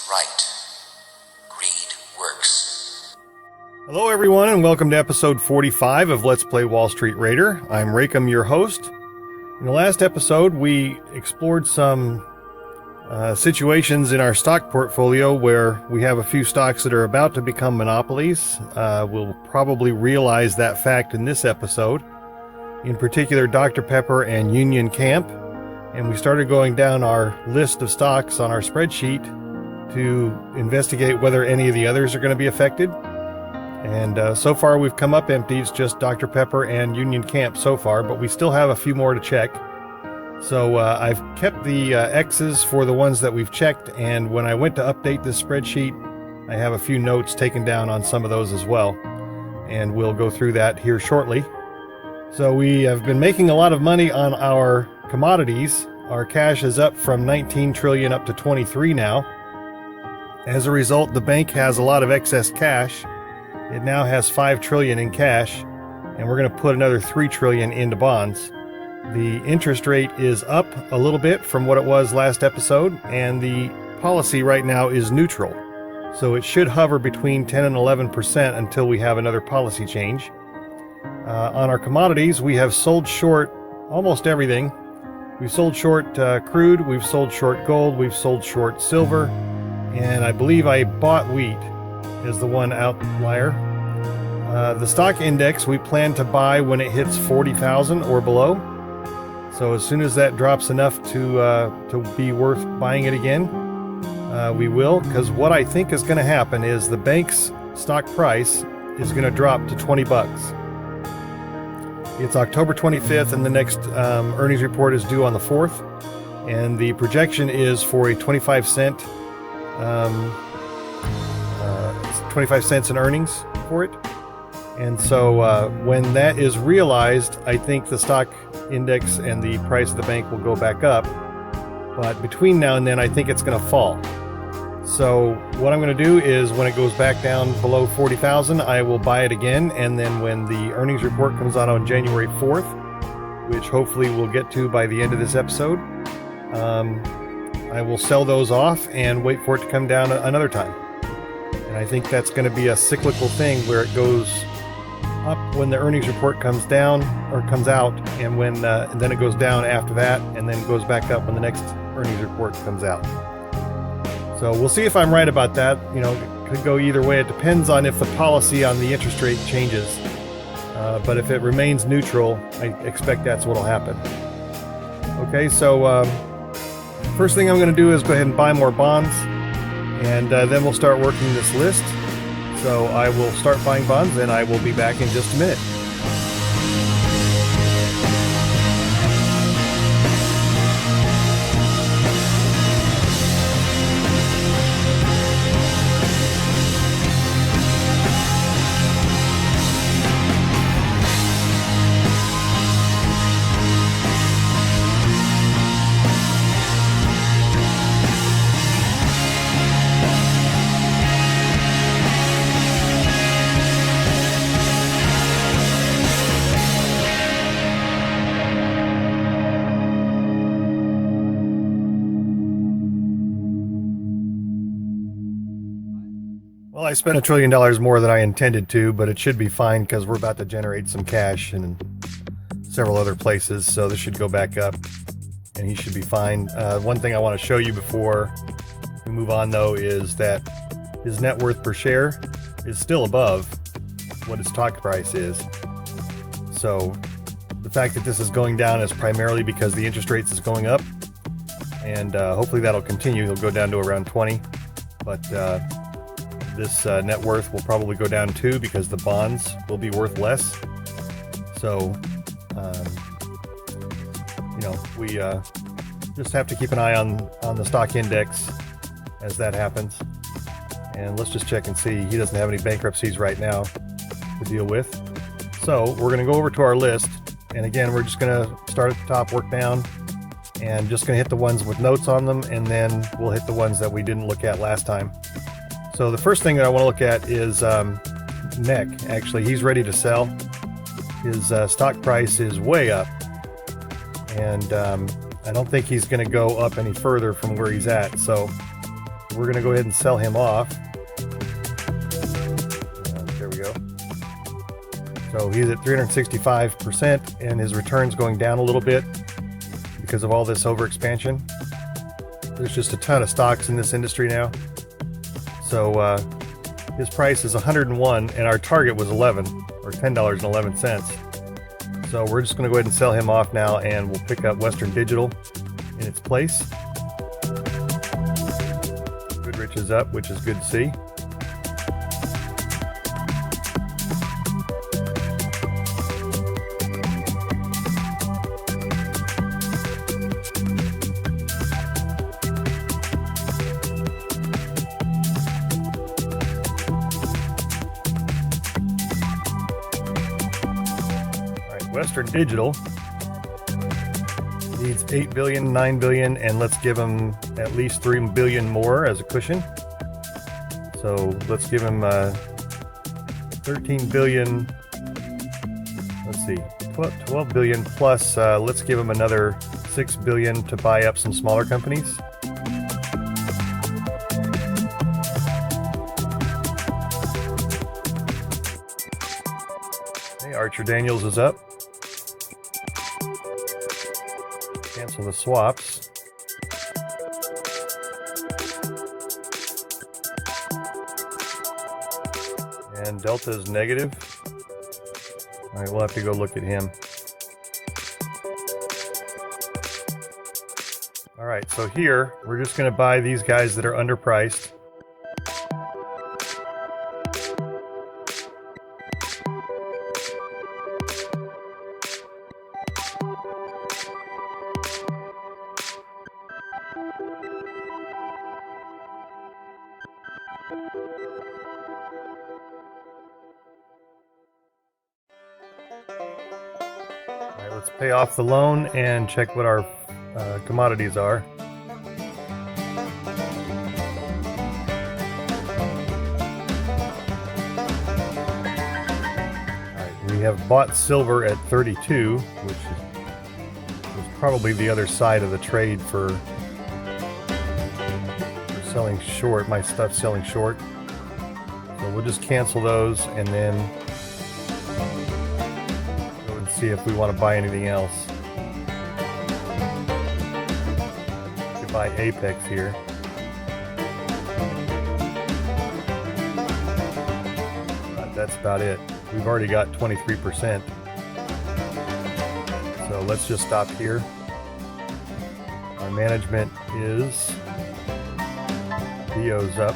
right. Greed works. Hello everyone and welcome to episode 45 of Let's Play Wall Street Raider. I'm RakeM, your host. In the last episode we explored some situations in our stock portfolio where we have a few stocks that are about to become monopolies. We'll probably realize that fact in this episode. In particular, Dr. Pepper and Union Camp. And we started going down our list of stocks on our spreadsheet to investigate whether any of the others are going to be affected. And so far we've come up empty. It's just Dr. Pepper and Union Camp so far, but we still have a few more to check. So I've kept the X's for the ones that we've checked, and when I went to update this spreadsheet, I have a few notes taken down on some of those as well. And we'll go through that here shortly. So we have been making a lot of money on our commodities. Our cash is up from 19 trillion up to 23 now. As a result, the bank has a lot of excess cash. It now has 5 trillion in cash, and we're going to put another 3 trillion into bonds. The interest rate is up a little bit from what it was last episode, and the policy right now is neutral. So it should hover between 10 and 11% until we have another policy change. On our commodities, we have sold short almost everything. We've sold short crude, we've sold short gold, we've sold short silver, and I believe I bought wheat as the one outlier. The stock index we plan to buy when it hits 40,000 or below. So as soon as that drops enough to be worth buying it again, we will. Because what I think is going to happen is the bank's stock price is going to drop to 20 bucks. It's October 25th, and the next earnings report is due on the 4th. And the projection is for a 25 cents in earnings for it. And so when that is realized, I think the stock index and the price of the bank will go back up. But between now and then, I think it's going to fall. So what I'm going to do is when it goes back down below 40,000, I will buy it again. And then when the earnings report comes out on January 4th, which hopefully we'll get to by the end of this episode, I will sell those off and wait for it to come down another time. And I think that's going to be a cyclical thing where it goes up when the earnings report comes down or comes out, and when and then it goes down after that, and then goes back up when the next earnings report comes out. So we'll see if I'm right about that. You know, it could go either way. It depends on if the policy on the interest rate changes. But if it remains neutral, I expect that's what will happen. Okay, so first thing I'm going to do is go ahead and buy more bonds, and then we'll start working this list. So I will start buying bonds, and I will be back in just a minute. Well, I spent $1 trillion more than I intended to, but it should be fine because we're about to generate some cash in several other places, so this should go back up, and he should be fine. One thing I want to show you before we move on, though, is that his net worth per share is still above what his stock price is. So the fact that this is going down is primarily because the interest rates is going up, and hopefully that'll continue. He'll go down to around 20, but this net worth will probably go down too because the bonds will be worth less. So, we just have to keep an eye on the stock index as that happens. And let's just check and see. He doesn't have any bankruptcies right now to deal with. So we're going to go over to our list. And again, we're just going to start at the top, work down, and just going to hit the ones with notes on them. And then we'll hit the ones that we didn't look at last time. So the first thing that I want to look at is NEC. Actually, he's ready to sell. His stock price is way up, and I don't think he's going to go up any further from where he's at. So we're going to go ahead and sell him off. There we go. So he's at 365%, and his return's going down a little bit because of all this overexpansion. There's just a ton of stocks in this industry now. So his price is 101, and our target was 11 or $10.11. So we're just going to go ahead and sell him off now, and we'll pick up Western Digital in its place. Goodrich is up, which is good to see. Western Digital needs 8 billion, 9 billion, and let's give them at least 3 billion more as a cushion. So let's give him 13 billion. Let's see, 12 billion plus. Let's give him another 6 billion to buy up some smaller companies. Okay, Archer Daniels is up. Cancel the swaps. And Delta is negative. All right, we'll have to go look at him. All right, so here we're just going to buy these guys that are underpriced. All right, let's pay off the loan and check what our commodities are. All right, we have bought silver at 32, which is probably the other side of the trade for selling short. My stuff's selling short. So we'll just cancel those and then go and see if we want to buy anything else. We could buy Apex here. But that's about it. We've already got 23%. So let's just stop here. Our management is Theo's up.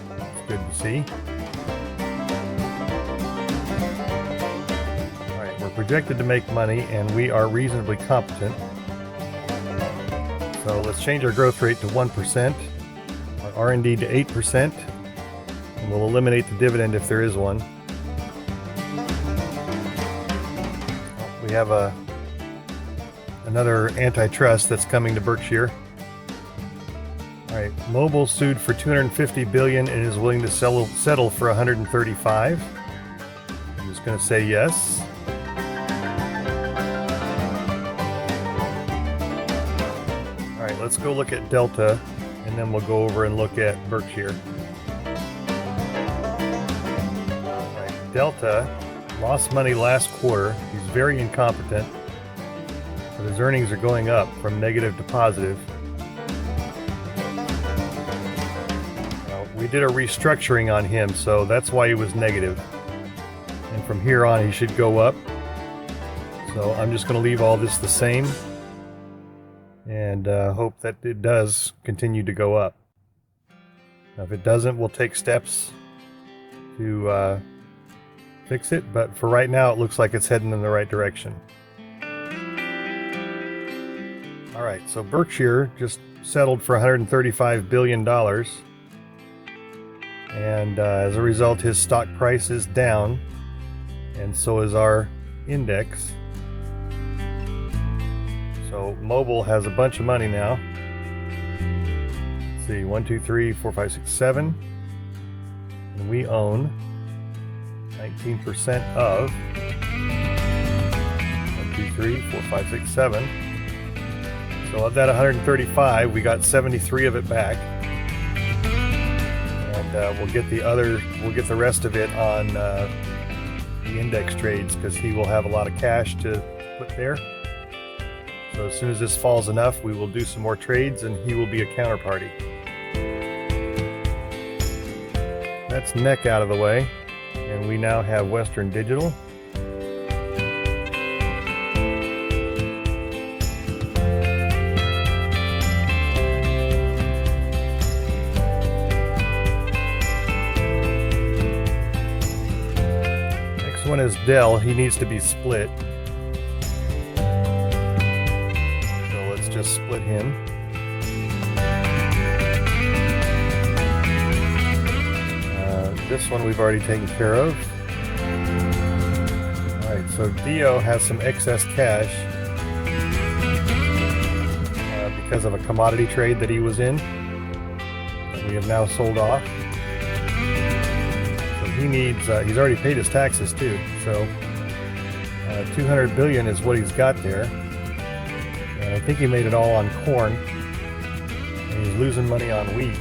It's good to see. All right, we're projected to make money and we are reasonably competent. So let's change our growth rate to 1%, our R&D to 8%, and we'll eliminate the dividend if there is one. We have another antitrust that's coming to Berkshire. All right, Mobil sued for $250 billion and is willing to settle for $135. I'm just going to say yes. All right, let's go look at Delta, and then we'll go over and look at Berkshire. All right, Delta lost money last quarter. He's very incompetent, but his earnings are going up from negative to positive. We did a restructuring on him, so that's why he was negative. And from here on, he should go up. So I'm just going to leave all this the same and hope that it does continue to go up. Now, if it doesn't, we'll take steps to fix it. But for right now, it looks like it's heading in the right direction. All right, so Berkshire just settled for $135 billion. And as a result, his stock price is down, and so is our index. So Mobil has a bunch of money now. Let's see, 1, 2, 3, 4, 5, 6, 7. And we own 19% of 1, 2, 3, 4, 5, 6, 7. So of that 135, we got 73 of it back. and we'll get the rest of it on the index trades, because he will have a lot of cash to put there. So as soon as this falls enough, we will do some more trades and he will be a counterparty. That's NEC out of the way, and we now have Western Digital. Next one is Dell. He needs to be split. So let's just split him. This one we've already taken care of. Alright, so Dio has some excess cash because of a commodity trade that he was in that we have now sold off. So he needs, he's already paid his taxes too, so 200 billion is what he's got there. And I think he made it all on corn, and he's losing money on wheat.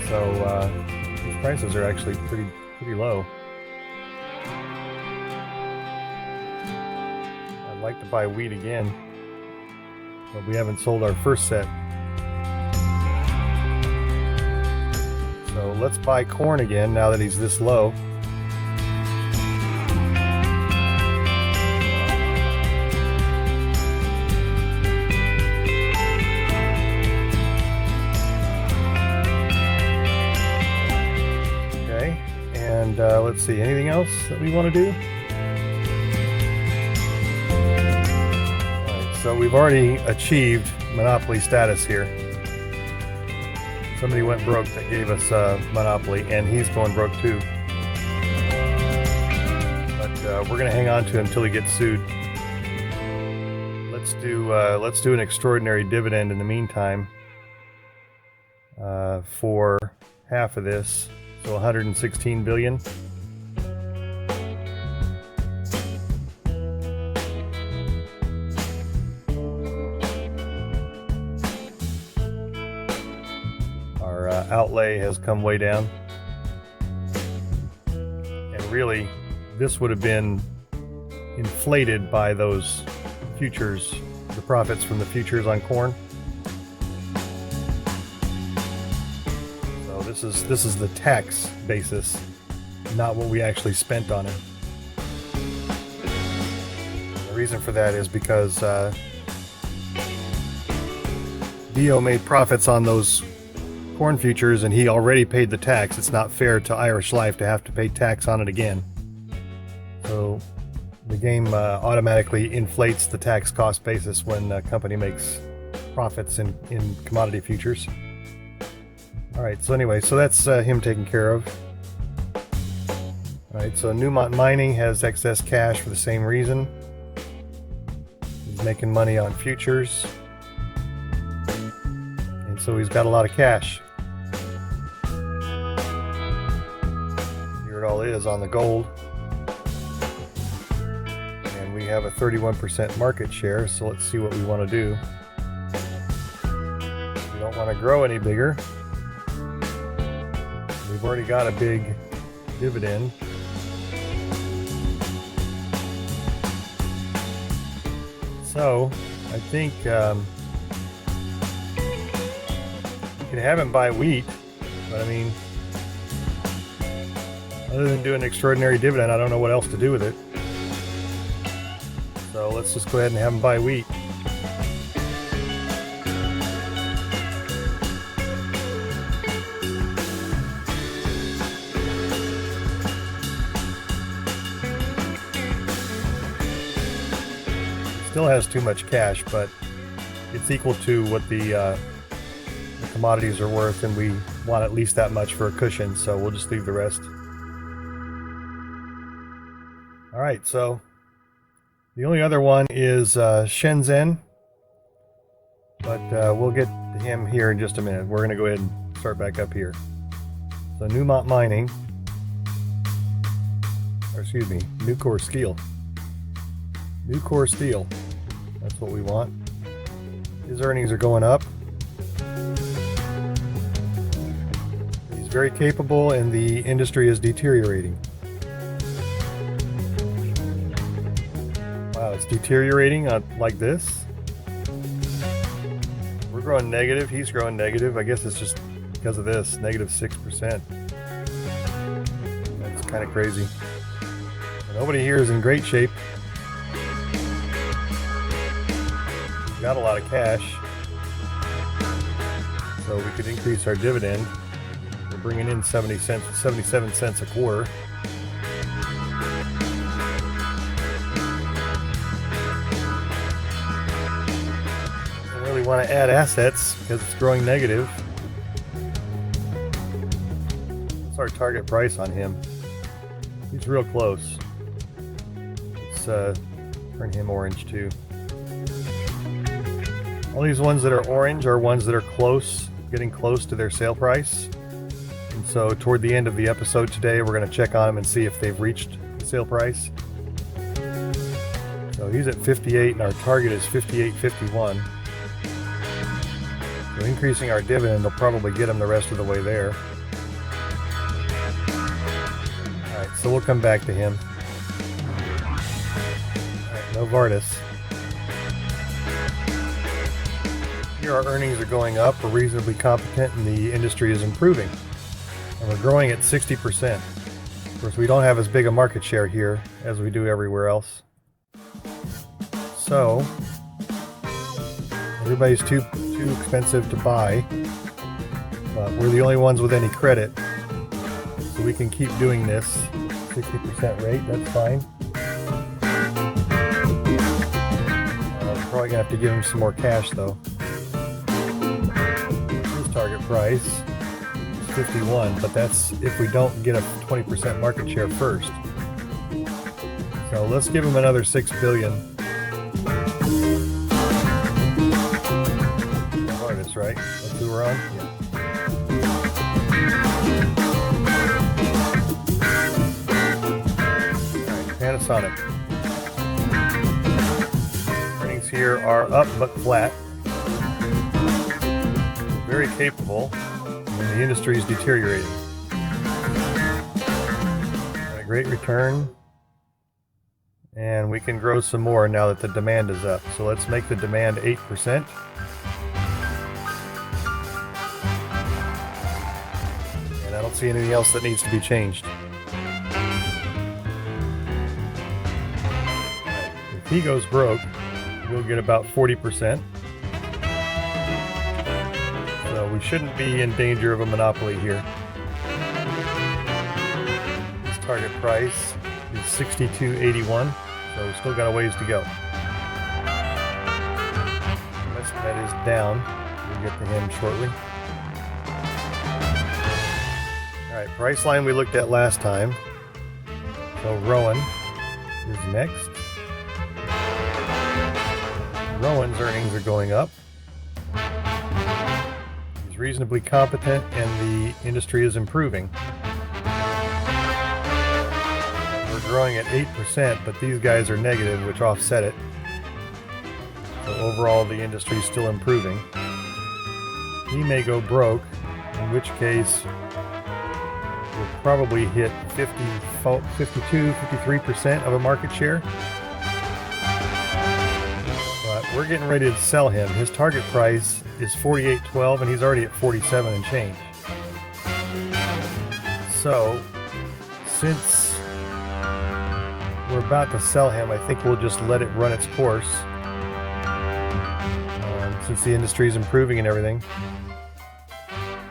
So prices are actually pretty low. I'd like to buy wheat again, but we haven't sold our first set. So let's buy corn again now that he's this low. And let's see, anything else that we want to do? Alright, so we've already achieved monopoly status here. Somebody went broke that gave us monopoly, and he's going broke too. But we're going to hang on to him until he gets sued. Let's do an extraordinary dividend in the meantime for half of this. So 116 billion. Our outlay has come way down. And really, this would have been inflated by those futures, the profits from the futures on corn. This is the tax basis, not what we actually spent on it. The reason for that is because Dio made profits on those corn futures and he already paid the tax. It's not fair to Irish Life to have to pay tax on it again. So the game automatically inflates the tax cost basis when a company makes profits in commodity futures. Alright, so anyway, so that's him taken care of. Alright, so Newmont Mining has excess cash for the same reason. He's making money on futures. And so he's got a lot of cash. Here it all is on the gold. And we have a 31% market share, so let's see what we want to do. We don't want to grow any bigger. We've already got a big dividend. So I think you can have him buy wheat, but I mean, other than doing an extraordinary dividend, I don't know what else to do with it. So let's just go ahead and have him buy wheat. Still has too much cash, but it's equal to what the commodities are worth, and we want at least that much for a cushion, so we'll just leave the rest. Alright, so the only other one is Shenzhen, but we'll get to him here in just a minute. We're going to go ahead and start back up here. So Newmont Mining, or excuse me, Nucor Steel. Nucor Steel. That's what we want. His earnings are going up. He's very capable, and the industry is deteriorating. Wow, it's deteriorating like this. We're growing negative, he's growing negative. I guess it's just because of this, negative 6%. That's kind of crazy. Nobody here is in great shape. Got a lot of cash, so we could increase our dividend. We're bringing in 77 cents a quarter. I really want to add assets because it's growing negative. What's our target price on him? He's real close. Let's turn him orange too. All these ones that are orange are ones that are close, getting close to their sale price. And so toward the end of the episode today, we're going to check on them and see if they've reached the sale price. So he's at 58 and our target is 58.51. So increasing our dividend will probably get him the rest of the way there. Alright, so we'll come back to him. Alright, Novartis. Here our earnings are going up, we're reasonably competent, and the industry is improving. And we're growing at 60%. Of course, we don't have as big a market share here as we do everywhere else. So, everybody's too expensive to buy, but we're the only ones with any credit. So we can keep doing this 60% rate, that's fine. We're probably gonna have to give him some more cash though. Target price is 51, but that's if we don't get a 20% market share first. So let's give him another 6 billion. That's right. That's who we're on. Yeah. All right, Panasonic. Earnings here are up but flat. Very capable, and the industry is deteriorating. Got a great return, and we can grow some more now that the demand is up. So let's make the demand 8%. And I don't see anything else that needs to be changed. If he goes broke, we'll get about 40%. So we shouldn't be in danger of a monopoly here. His target price is 62.81, so we've still got a ways to go. That is down. We'll get to him shortly. Alright, price line we looked at last time. So Rowan is next. Rowan's earnings are going up. Reasonably competent, and the industry is improving. We're growing at 8%, but these guys are negative, which offset it. So overall, the industry is still improving. He may go broke, in which case we'll probably hit 53% of a market share. But we're getting ready to sell him. His target price is 48.12, and he's already at 47 and change. So, since we're about to sell him, I think we'll just let it run its course. Since the industry is improving and everything,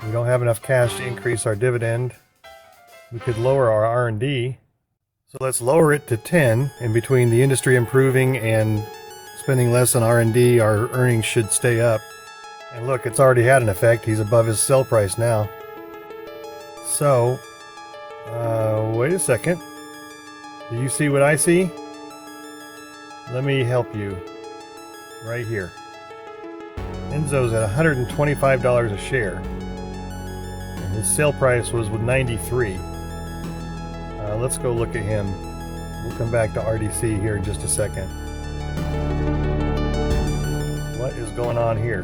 we don't have enough cash to increase our dividend. We could lower our R&D. So let's lower it to 10, and between the industry improving and spending less on R&D, our earnings should stay up. And look, it's already had an effect. He's above his sell price now. So, wait a second. Do you see what I see? Let me help you. Right here. Enzo's at $125 a share. And his sale price was with 93. Let's go look at him. We'll come back to RDC here in just a second. What is going on here?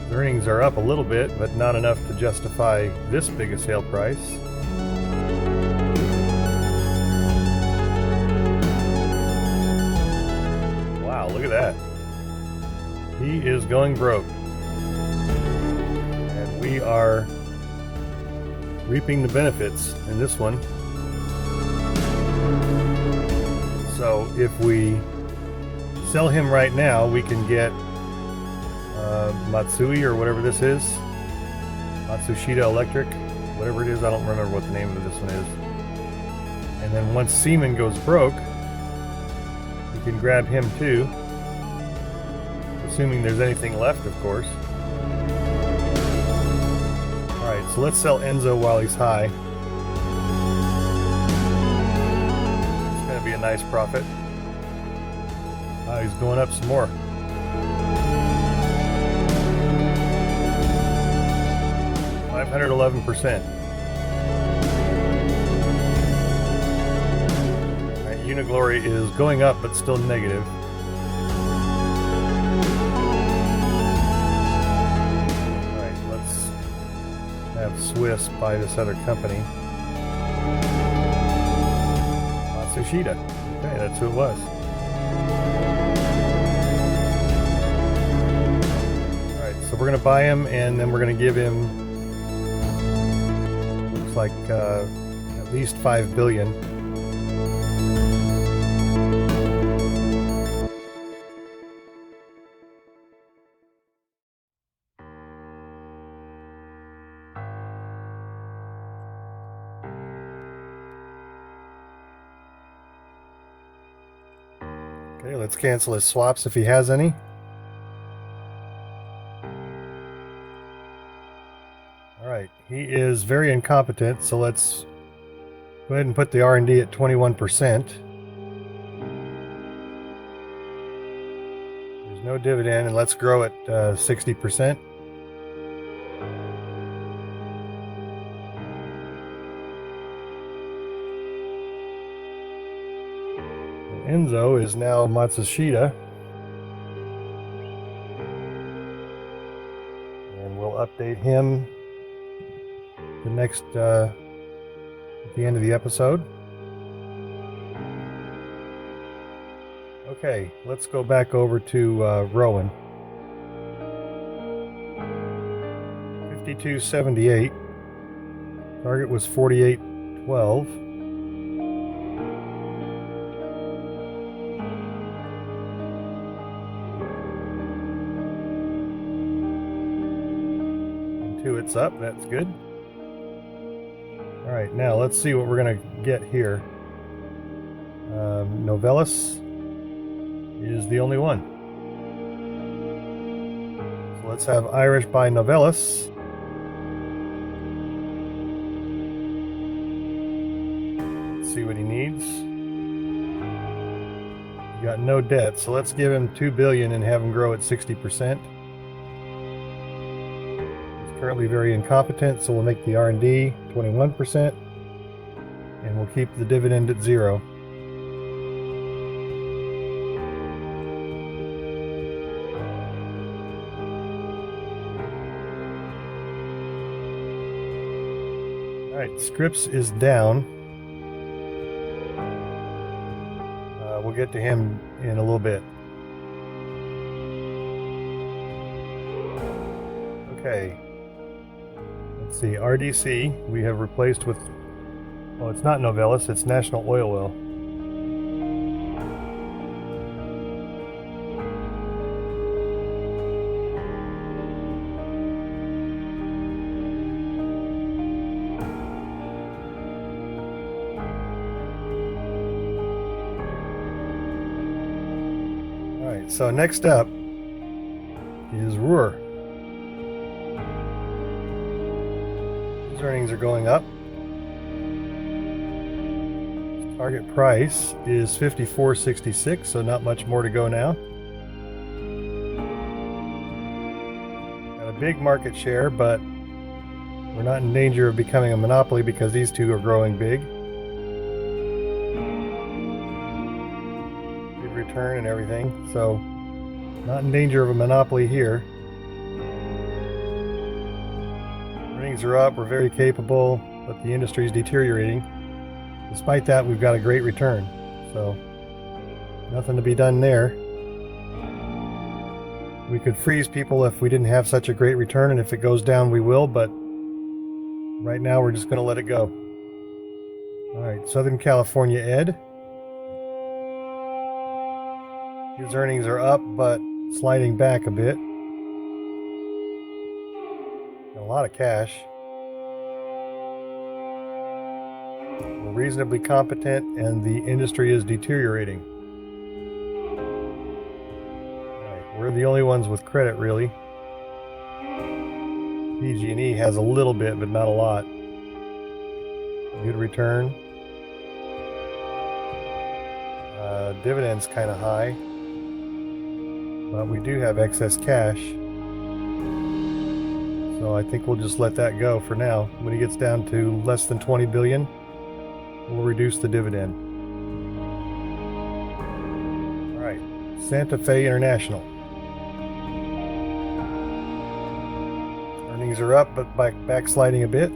The earnings are up a little bit, but not enough to justify this big a sale price. Wow, look at that. He is going broke. And we are reaping the benefits in this one. So if we sell him right now, we can get Matsui or whatever this is, Matsushita Electric, whatever it is. I don't remember what the name of this one is. And then once Siemens goes broke, we can grab him too, assuming there's anything left, of course. Alright, so let's sell Enzo while he's high. It's going to be a nice profit. He's going up some more. $511%. Right, Uniglory is going up, but still negative. Alright, let's have Swiss buy this other company. Matsushita. Okay, that's who it was. Alright, so we're going to buy him, and then we're going to give him like at least 5 billion. Okay, let's cancel his swaps if he has any. Alright, he is very incompetent, so let's go ahead and put the R&D at 21%. There's no dividend, and let's grow it 60%. And Enzo is now Matsushita. And we'll update him the next at the end of the episode. Okay, let's go back over to Rowan. 52.78. Target was 48.12. And 2 it's up, that's good. Alright, now let's see what we're going to get here. Novellus is the only one. So let's have Irish buy Novellus. Let's see what he needs. He got no debt, so let's give him 2 billion and have him grow at 60%. Currently very incompetent, so we'll make the R&D 21%, and we'll keep the dividend at 0. Alright, Scripps is down. We'll get to him in a little bit. Okay. Let's see, RDC we have replaced with, well, it's not Novellus, it's National Oil Well. Alright, so next up is Ruhr. Earnings are going up. Target price is 54.66, so not much more to go now. Got a big market share, but we're not in danger of becoming a monopoly because these two are growing big. Good return and everything, so not in danger of a monopoly here. Earnings are up, we're very capable, but the industry is deteriorating. Despite that, we've got a great return. So, nothing to be done there. We could freeze people if we didn't have such a great return, and if it goes down, we will, but right now we're just going to let it go. Alright, Southern California Ed. His earnings are up, but sliding back a bit. A lot of cash. We're reasonably competent, and the industry is deteriorating. Alright, we're the only ones with credit, really. PG&E has a little bit, but not a lot. Good return. Dividend's kind of high, but we do have excess cash, so I think we'll just let that go for now. When it gets down to less than 20 billion, we'll reduce the dividend. All right, Santa Fe International. Earnings are up, but backsliding a bit.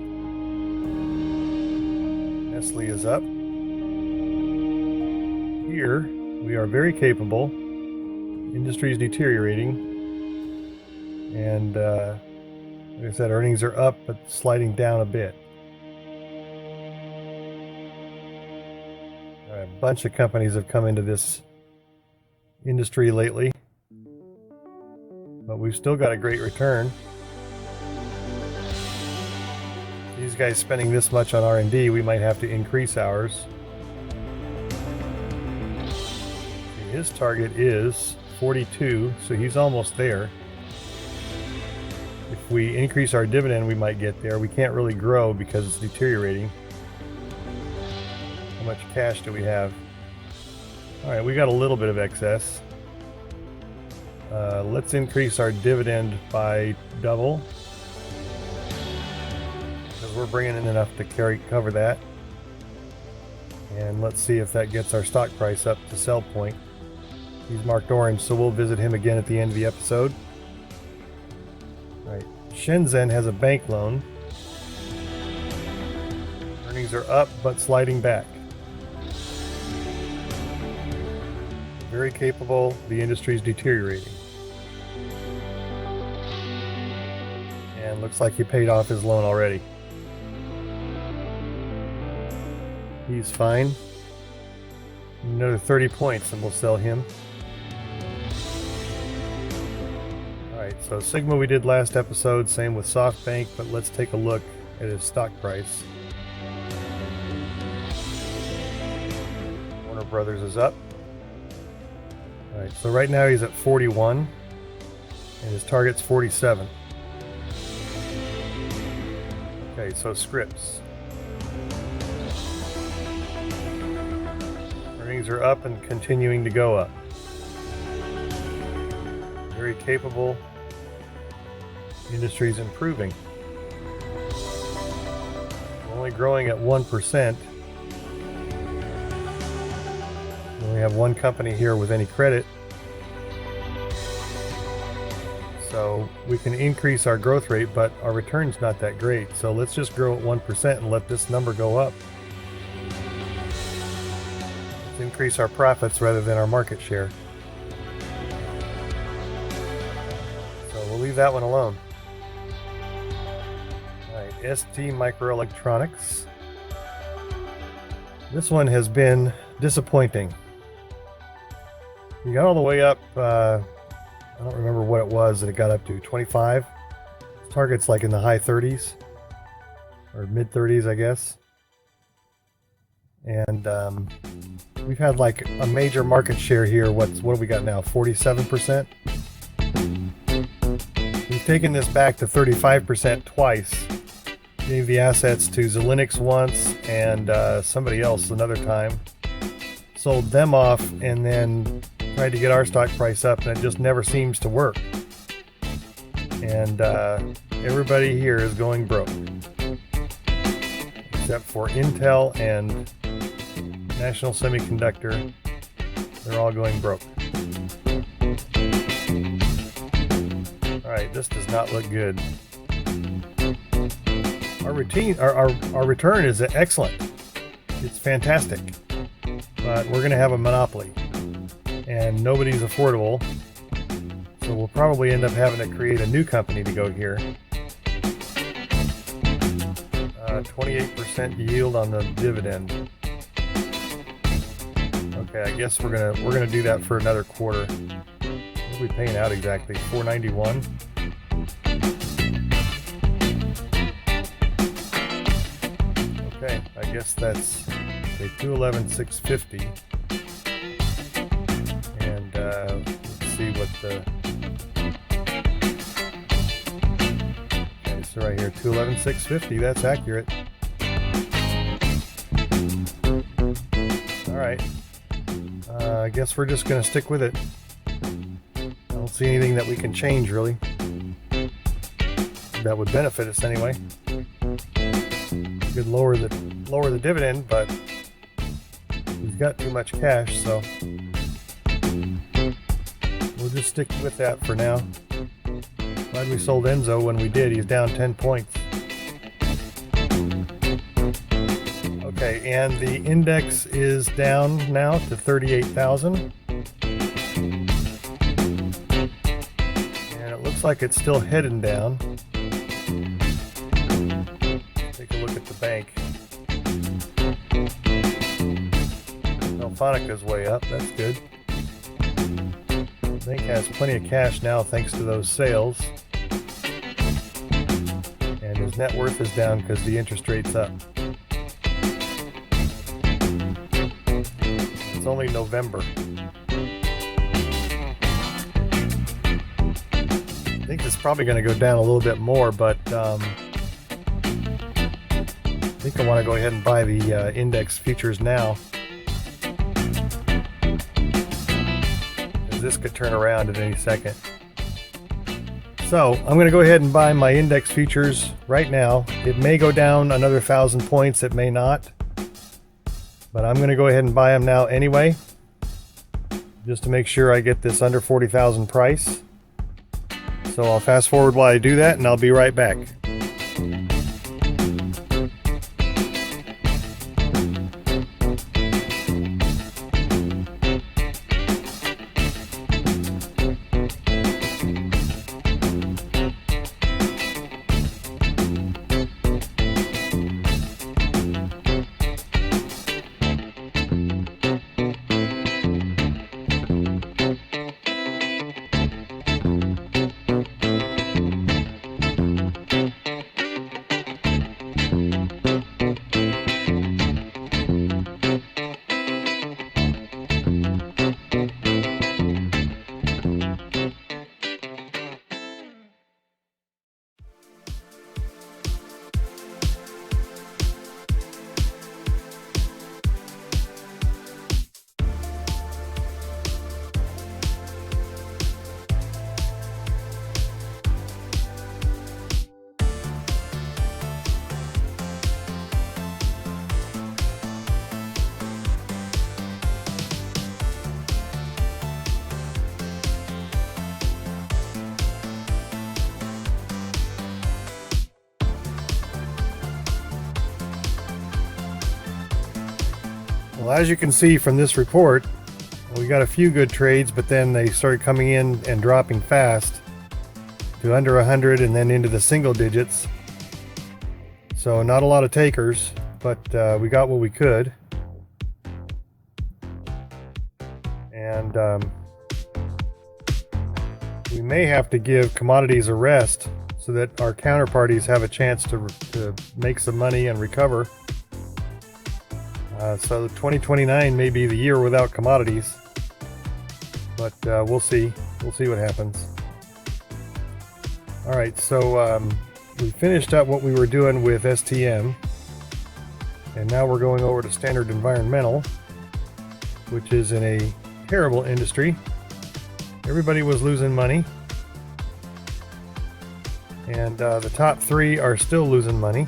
Nestle is up. Here, we are very capable. Industry is deteriorating. And, like I said, earnings are up, but sliding down a bit. A bunch of companies have come into this industry lately. But we've still got a great return. These guys spending this much on R&D, we might have to increase ours. His target is 42, so he's almost there. If we increase our dividend, we might get there. We can't really grow because it's deteriorating. How much cash do we have? Alright, we got a little bit of excess. Let's increase our dividend by double, because we're bringing in enough to cover that. And let's see if that gets our stock price up to sell point. He's marked orange, so we'll visit him again at the end of the episode. Alright, Shenzhen has a bank loan. Earnings are up, but sliding back. Very capable, the industry's deteriorating. And looks like he paid off his loan already. He's fine. Another 30 points and we'll sell him. Alright, so Sigma we did last episode, same with SoftBank, but let's take a look at his stock price. Warner Brothers is up. Alright, so right now he's at 41, and his target's 47. Okay, so Scripps. Earnings are up and continuing to go up. Very capable. Industry's improving. We're only growing at 1%. We only have one company here with any credit. So we can increase our growth rate, but our return's not that great. So let's just grow at 1% and let this number go up. Let's increase our profits rather than our market share. So we'll leave that one alone. Alright, ST Microelectronics. This one has been disappointing. You got all the way up, I don't remember what it was that it got up to, 25? Target's like in the high 30s, or mid 30s, I guess. And we've had like a major market share here. What do we got now, 47%? We've taken this back to 35% twice. Gave the assets to Xilinx once and somebody else another time. Sold them off and then tried to get our stock price up, and it just never seems to work. And everybody here is going broke, except for Intel and National Semiconductor. They're all going broke. Alright, this does not look good. our return is excellent. It's fantastic, but we're going to have a monopoly, and nobody's affordable. So we'll probably end up having to create a new company to go here. 28% yield on the dividend. Okay, I guess we're gonna do that for another quarter. What are we paying out exactly? $4.91. Okay, I guess that's okay, $211,650. And let's see what the so right here, $211,650. That's accurate. All right. I guess we're just going to stick with it. I don't see anything that we can change really. That would benefit us anyway. We could lower the dividend, but we've got too much cash, so we'll just stick with that for now. Glad we sold Enzo when we did. He's down 10 points. Okay, and the index is down now to 38,000. And it looks like it's still heading down. Take a look at the bank. Telefonica's way up. That's good. The bank has plenty of cash now thanks to those sales. And his net worth is down because the interest rate's up. It's only November. I think it's probably going to go down a little bit more, but I think I want to go ahead and buy the index futures now. This could turn around at any second. So I'm going to go ahead and buy my index futures right now. It may go down another 1,000 points, it may not, but I'm going to go ahead and buy them now anyway, just to make sure I get this under 40,000 price. So I'll fast forward while I do that, and I'll be right back. Well, as you can see from this report, we got a few good trades, but then they started coming in and dropping fast to under 100 and then into the single digits. So not a lot of takers, but we got what we could. And we may have to give commodities a rest so that our counterparties have a chance to make some money and recover. So 2029 may be the year without commodities, but we'll see. We'll see what happens. All right, so we finished up what we were doing with STM, and now we're going over to Standard Environmental, which is in a terrible industry. Everybody was losing money, and the top three are still losing money.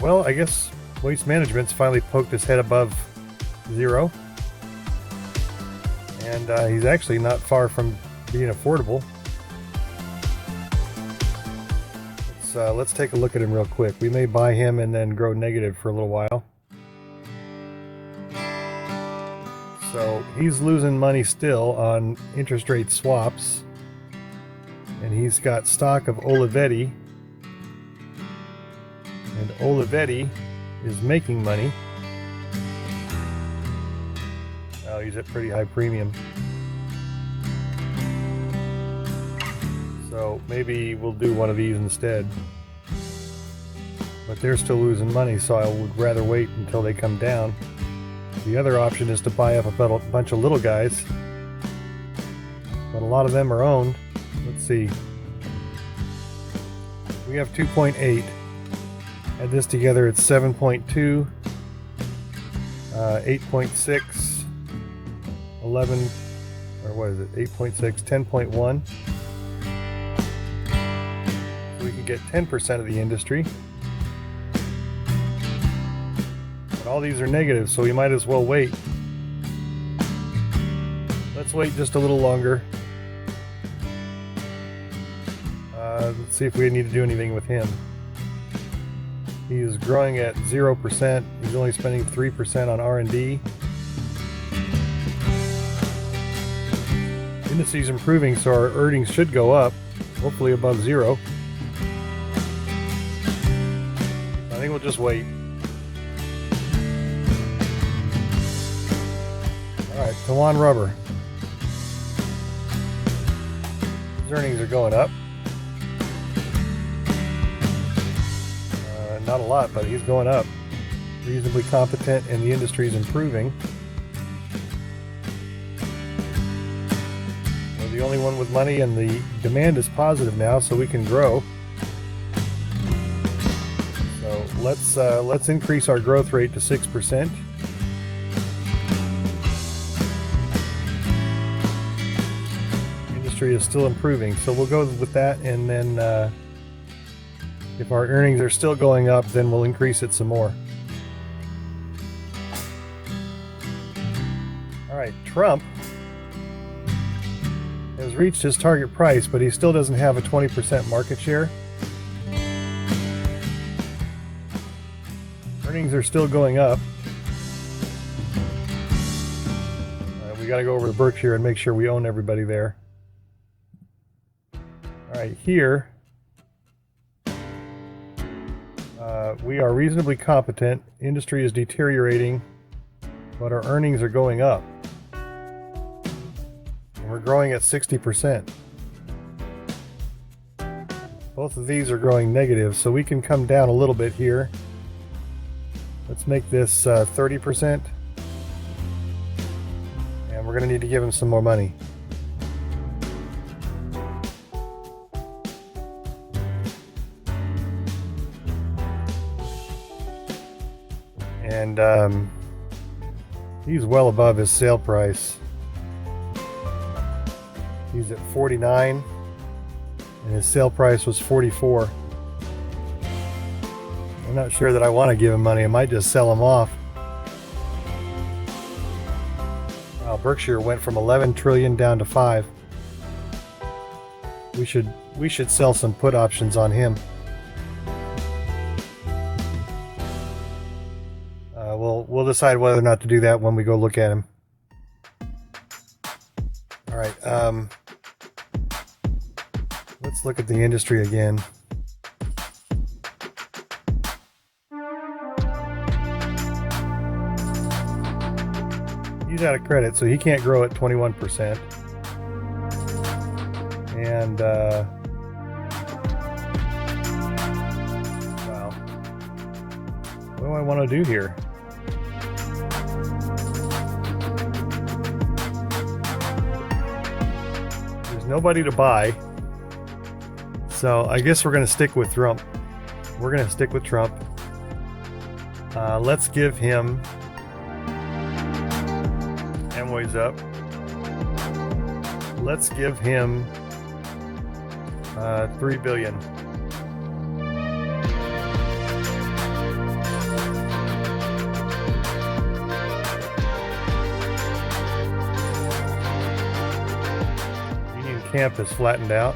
Well, I guess Waste Management's finally poked his head above zero, and he's actually not far from being affordable. Let's let's take a look at him real quick. We may buy him and then grow negative for a little while. So he's losing money still on interest rate swaps, and he's got stock of Olivetti, and Olivetti is making money. Oh, he's at pretty high premium. So maybe we'll do one of these instead. But they're still losing money, so I would rather wait until they come down. The other option is to buy up a bunch of little guys. But a lot of them are owned. Let's see. We have 2.8. Add this together, it's 7.2, 8.6, 11, or what is it, 8.6, 10.1. So we can get 10% of the industry. But all these are negative, so we might as well wait. Let's wait just a little longer. Let's see if we need to do anything with him. He is growing at 0%. He's only spending 3% on R&D. Indices improving, so our earnings should go up, hopefully above 0. I think we'll just wait. Alright, Tawan Rubber. His earnings are going up. Not a lot, but he's going up. Reasonably competent, and the industry is improving. We're the only one with money, and the demand is positive now, so we can grow. So let's increase our growth rate to 6%. Industry is still improving, so we'll go with that, and then if our earnings are still going up, then we'll increase it some more. Alright, Trump has reached his target price, but he still doesn't have a 20% market share. Earnings are still going up. We got to go over to Berkshire and make sure we own everybody there. Alright, here we are reasonably competent. Industry is deteriorating, but our earnings are going up. And we're growing at 60%. Both of these are growing negative, so we can come down a little bit here. Let's make this 30%. And we're going to need to give him some more money. And he's well above his sale price. He's at 49, and his sale price was 44. I'm not sure that I want to give him money. I might just sell him off. Wow, Berkshire went from 11 trillion down to 5. We should sell some put options on him. We'll decide whether or not to do that when we go look at him. All right. Let's look at the industry again. He's out of credit, so he can't grow at 21%. And wow, what do I want to do here? Nobody to buy, so I guess we're going to stick with Trump. Let's give him Amway's up. Let's give him $3 billion. Camp is flattened out.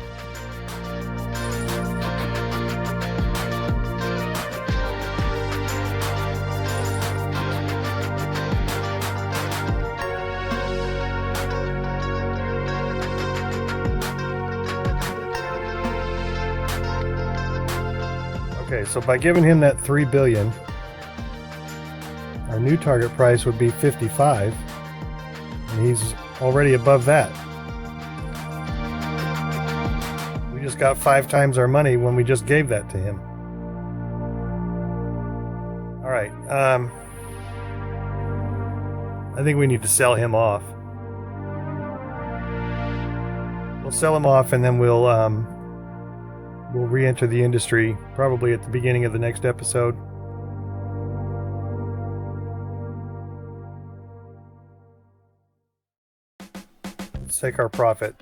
Okay, so by giving him that $3 billion, our new target price would be 55, and he's already above that. We just got 5 times our money when we just gave that to him. All right, I think we need to sell him off. We'll sell him off, and then we'll re-enter the industry probably at the beginning of the next episode. Let's take our profit.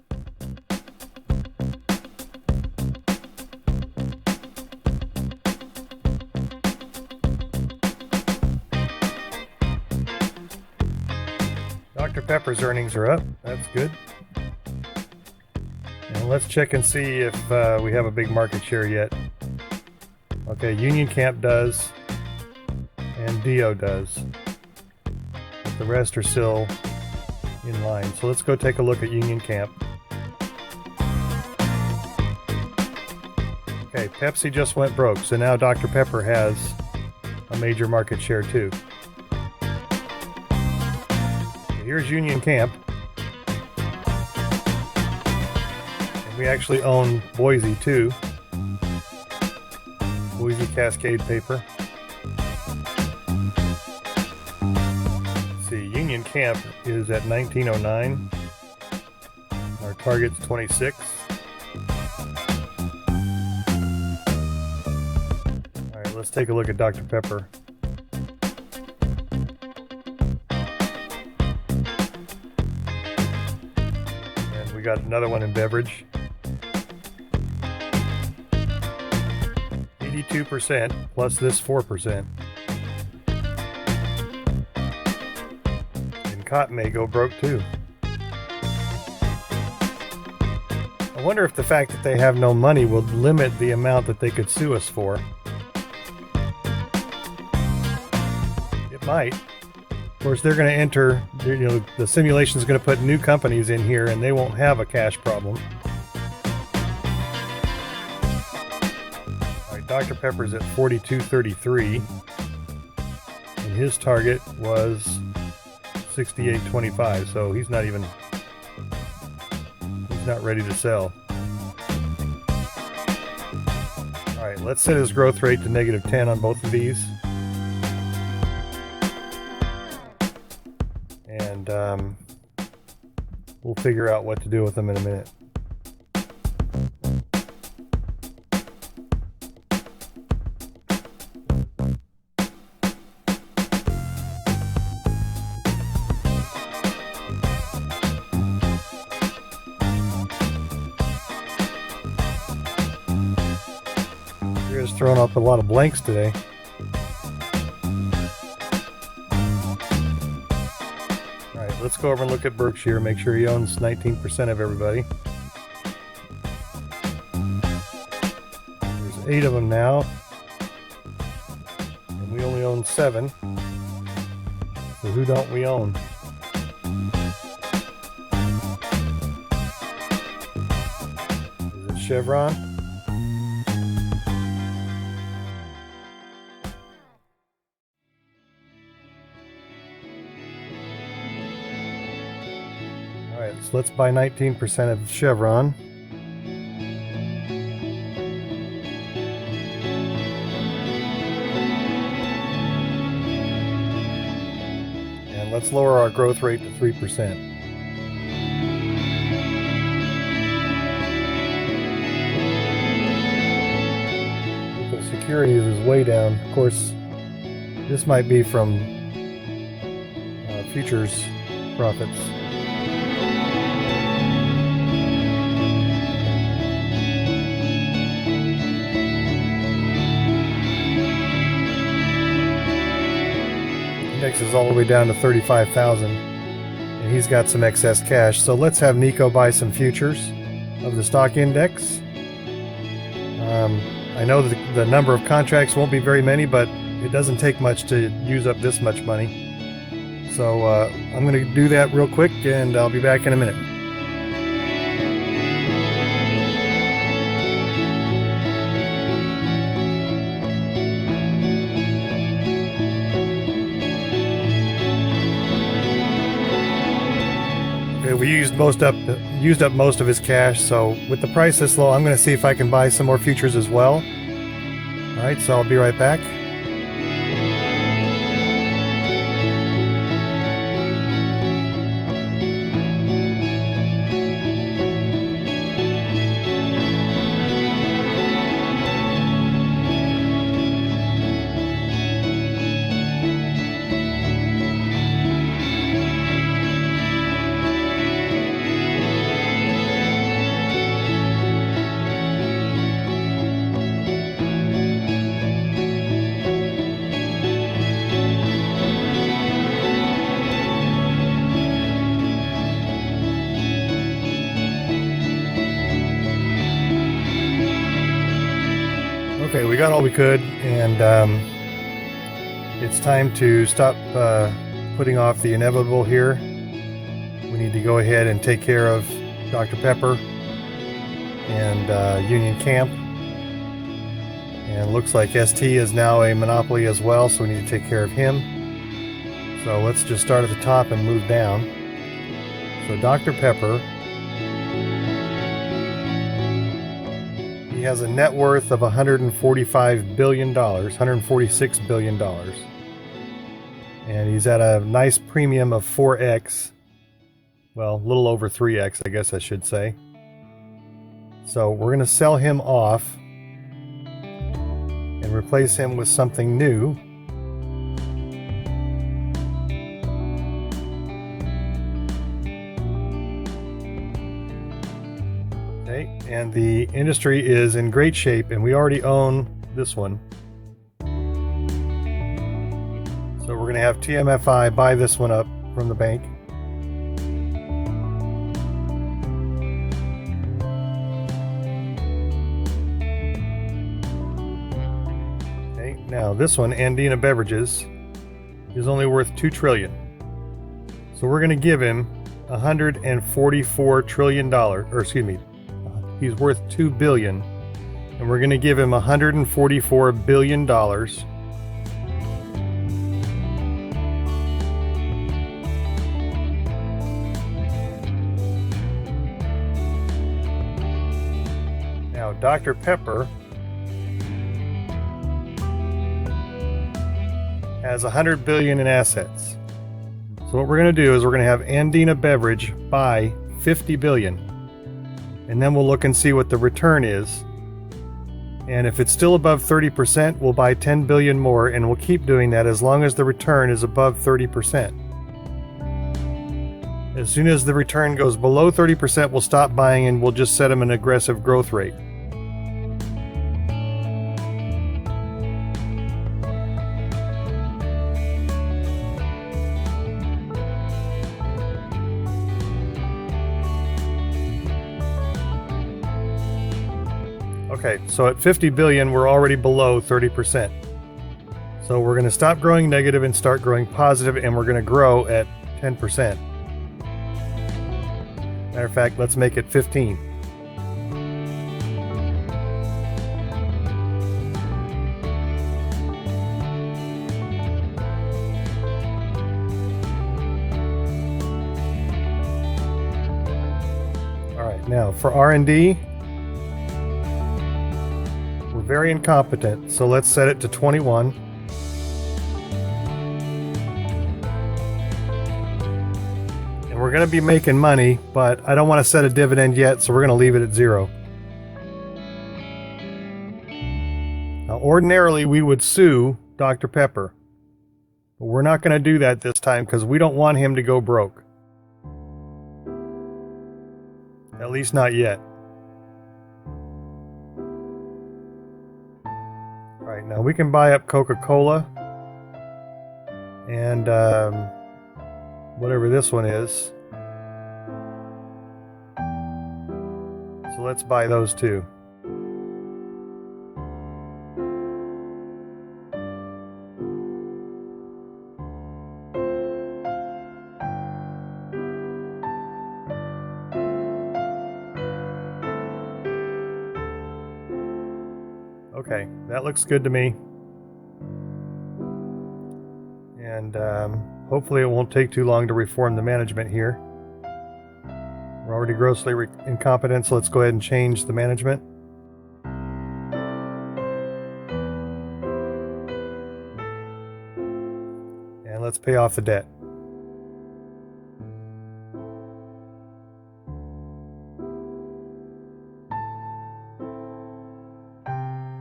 Dr. Pepper's earnings are up. That's good. And let's check and see if we have a big market share yet. Okay, Union Camp does, and Dio does. But the rest are still in line. So let's go take a look at Union Camp. Okay, Pepsi just went broke, so now Dr. Pepper has a major market share too. Here's Union Camp. And we actually own Boise too. Boise Cascade paper. Let's see, Union Camp is at 1909. Our target's 26. Alright, let's take a look at Dr. Pepper. We got another one in beverage. 82% plus this 4%. And cotton may go broke too. I wonder if the fact that they have no money will limit the amount that they could sue us for. It might. Of course, they're going to enter, the simulation is going to put new companies in here and they won't have a cash problem. All right, Dr. Pepper's at 42.33 and his target was 68.25, so he's not ready to sell. All right, let's set his growth rate to -10 on both of these. And we'll figure out what to do with them in a minute. You're just throwing up a lot of blanks today. Let's go over and look at Berkshire, make sure he owns 19% of everybody. There's 8 of them now, and we only own 7. So who don't we own? Is it Chevron? Alright, so let's buy 19% of Chevron. And let's lower our growth rate to 3%. The securities is way down. Of course, this might be from futures profits. Index is all the way down to 35,000, and he's got some excess cash. So let's have Nico buy some futures of the stock index. I know that the number of contracts won't be very many, but it doesn't take much to use up this much money. So I'm going to do that real quick, and I'll be back in a minute. he used up most of his cash, so with the price this low, I'm going to see if I can buy some more futures as well. All right, so I'll be right back. Okay, we got all we could, and it's time to stop putting off the inevitable here. We need to go ahead and take care of Dr. Pepper and Union Camp. And looks like ST is now a monopoly as well, so we need to take care of him. So let's just start at the top and move down. So Dr. Pepper, he has a net worth of $145 billion, $146 billion. And he's at a nice premium of 4x. Well, a little over 3x, I guess I should say. So we're going to sell him off and replace him with something new. Okay, and the industry is in great shape, and we already own this one. So we're going to have TMFI buy this one up from the bank. Now this one, Andina Beverages, is only worth $2 trillion. So we're going to give him $144 trillion, or excuse me, he's worth $2 billion, and we're going to give him $144 billion. Now Dr. Pepper has $100 billion in assets. So what we're going to do is we're going to have Andina Beverage buy $50 billion, and then we'll look and see what the return is. And if it's still above 30%, we'll buy $10 billion more, and we'll keep doing that as long as the return is above 30%. As soon as the return goes below 30%, we'll stop buying, and we'll just set them an aggressive growth rate. Okay, so at 50 billion, we're already below 30%. So we're going to stop growing negative and start growing positive, and we're going to grow at 10%. Matter of fact, let's make it 15. All right, now for R&D, very incompetent, so let's set it to 21. And we're going to be making money, but I don't want to set a dividend yet, so we're going to leave it at 0. Now, ordinarily, we would sue Dr. Pepper, but we're not going to do that this time because we don't want him to go broke. At least not yet. Alright, now we can buy up Coca-Cola and whatever this one is. So let's buy those two. Okay, that looks good to me. And hopefully it won't take too long to reform the management here. We're already grossly incompetent, so let's go ahead and change the management. And let's pay off the debt.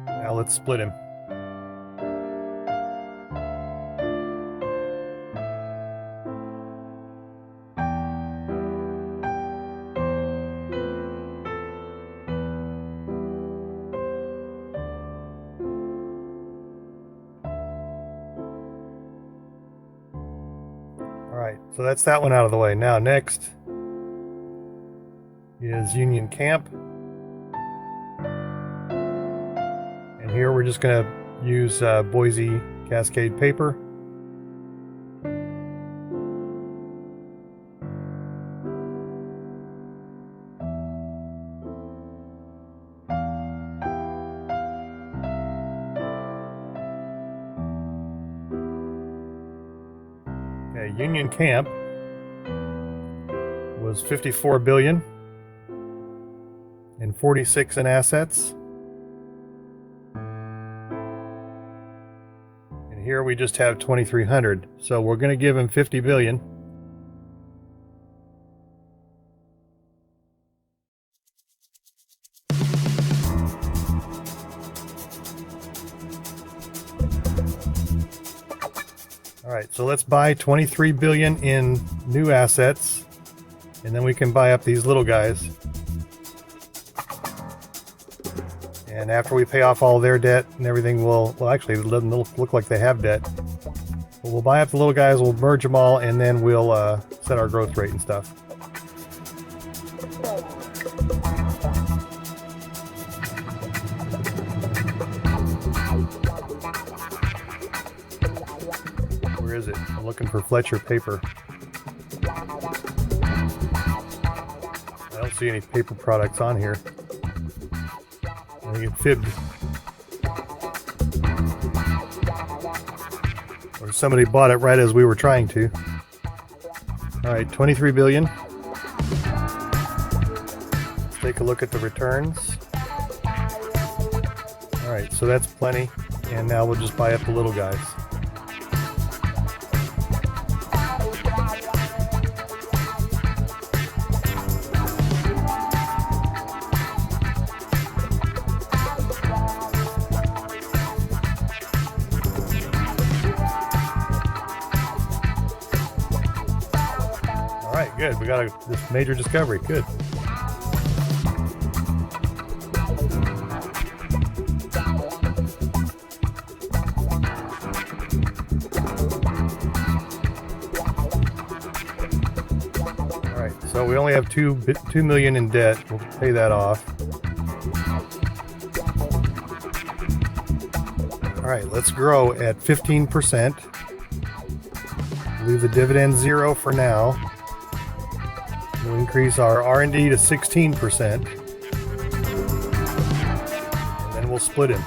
Now let's split him. Alright, so that's that one out of the way. Now next is Union Camp. And here we're just going to use Boise Cascade paper. Okay, Union Camp was 54 billion and 46 in assets. And here we just have 2,300. So we're going to give him 50 billion. All right, so let's buy 23 billion in new assets, and then we can buy up these little guys. And after we pay off all their debt and everything, well, actually, it doesn't look like they have debt. But we'll buy up the little guys, we'll merge them all, and then we'll set our growth rate and stuff. Where is it? I'm looking for Fletcher paper. I don't see any paper products on here. I think it fibbed. Or somebody bought it right as we were trying to. Alright, 23 billion. Let's take a look at the returns. Alright, so that's plenty. And now we'll just buy up the little guys. Alright, good. We got this major discovery. Good. Alright, so we only have 2 million in debt. We'll pay that off. Alright, let's grow at 15%. Leave the dividend 0 for now. We'll increase our R&D to 16%. And then we'll split him.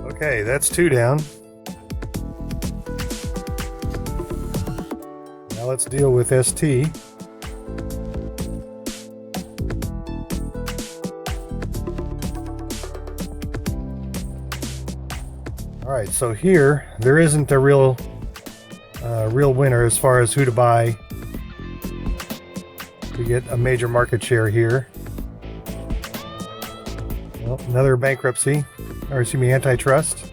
Okay, that's 2 down. Now let's deal with ST. Alright, so here, there isn't a real winner as far as who to buy to get a major market share here. Well, another bankruptcy. Or excuse me, antitrust.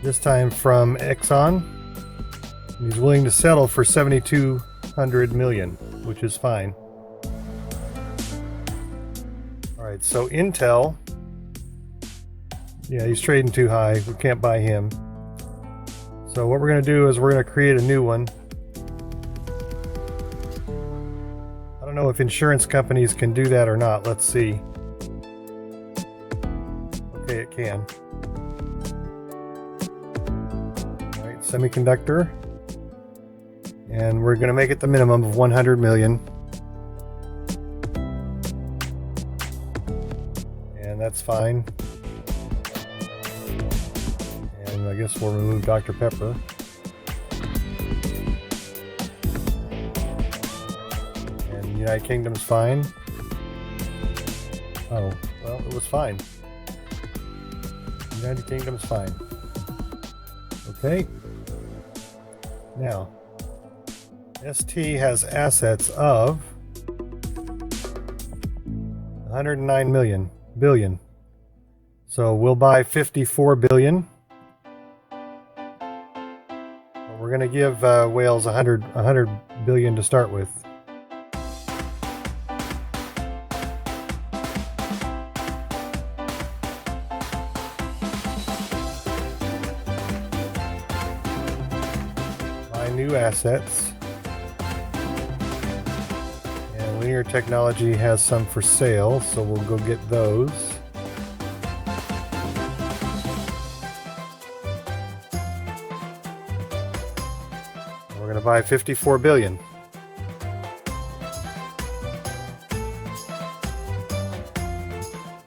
This time from Exxon. He's willing to settle for 7,200 million, which is fine. Alright, so Intel. Yeah, he's trading too high. We can't buy him. So what we're going to do is we're going to create a new one. don't know if insurance companies can do that or not. Let's see. Okay, it can. All right, semiconductor. And we're going to make it the minimum of 100 million. And that's fine. And I guess we'll remove Dr. Pepper. And United Kingdom's fine. Oh, well, it was fine. United Kingdom's fine. Okay. Now, ST has assets of 109 billion. So we'll buy 54 billion. We're going to give Wales 100 billion to start with. Buy new assets. And Linear Technology has some for sale, so we'll go get those. We're going to buy 54 billion.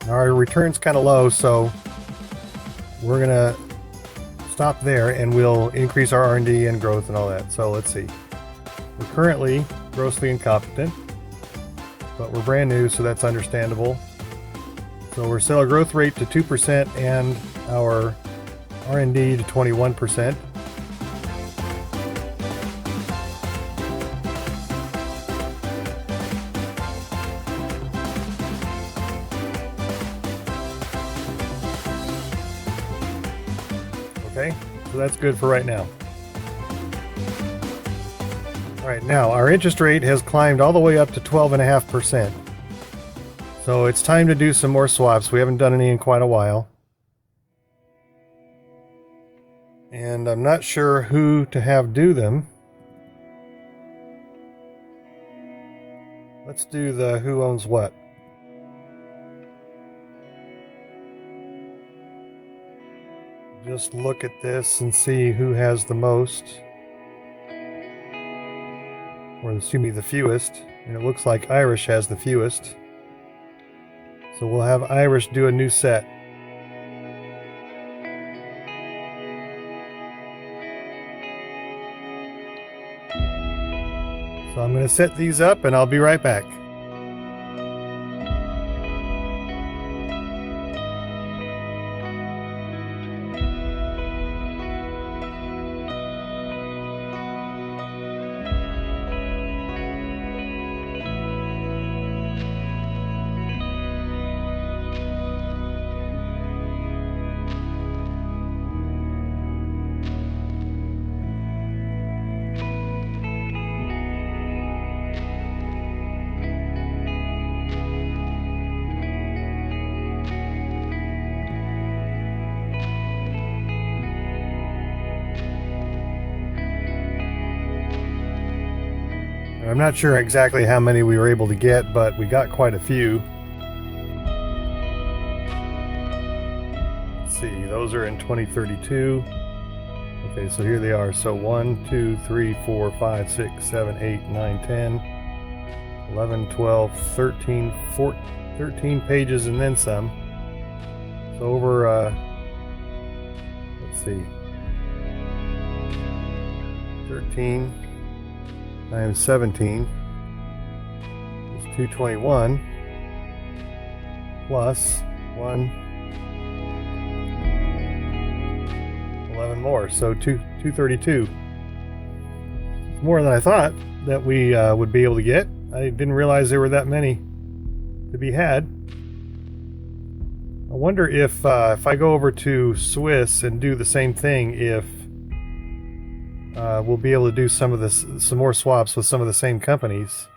Our return's kind of low, so we're going to stop there and we'll increase our R&D and growth and all that. So let's see. We're currently grossly incompetent, but we're brand new, so that's understandable. So we're set our growth rate to 2% and our R&D to 21%. Okay, so that's good for right now. All right, now our interest rate has climbed all the way up to 12.5%. So it's time to do some more swaps. We haven't done any in quite a while. And I'm not sure who to have do them. Let's do the who owns what. Just look at this and see who has the most. Or excuse me, the fewest. And it looks like Irish has the fewest. So we'll have Irish do a new set. So I'm going to set these up and I'll be right back. I'm not sure exactly how many we were able to get, but we got quite a few. Let's see, those are in 2032. Okay, so here they are. So 1, 2, 3, 4, 5, 6, 7, 8, 9, 10, 11, 12, 13, 14, 13 pages and then some. So over, let's see, 13 times 17 is 221 plus 11 more, so 232. It's more than I thought that we would be able to get. I didn't realize there were that many to be had. I wonder if I go over to Swiss and do the same thing, if we'll be able to do some more swaps with some of the same companies.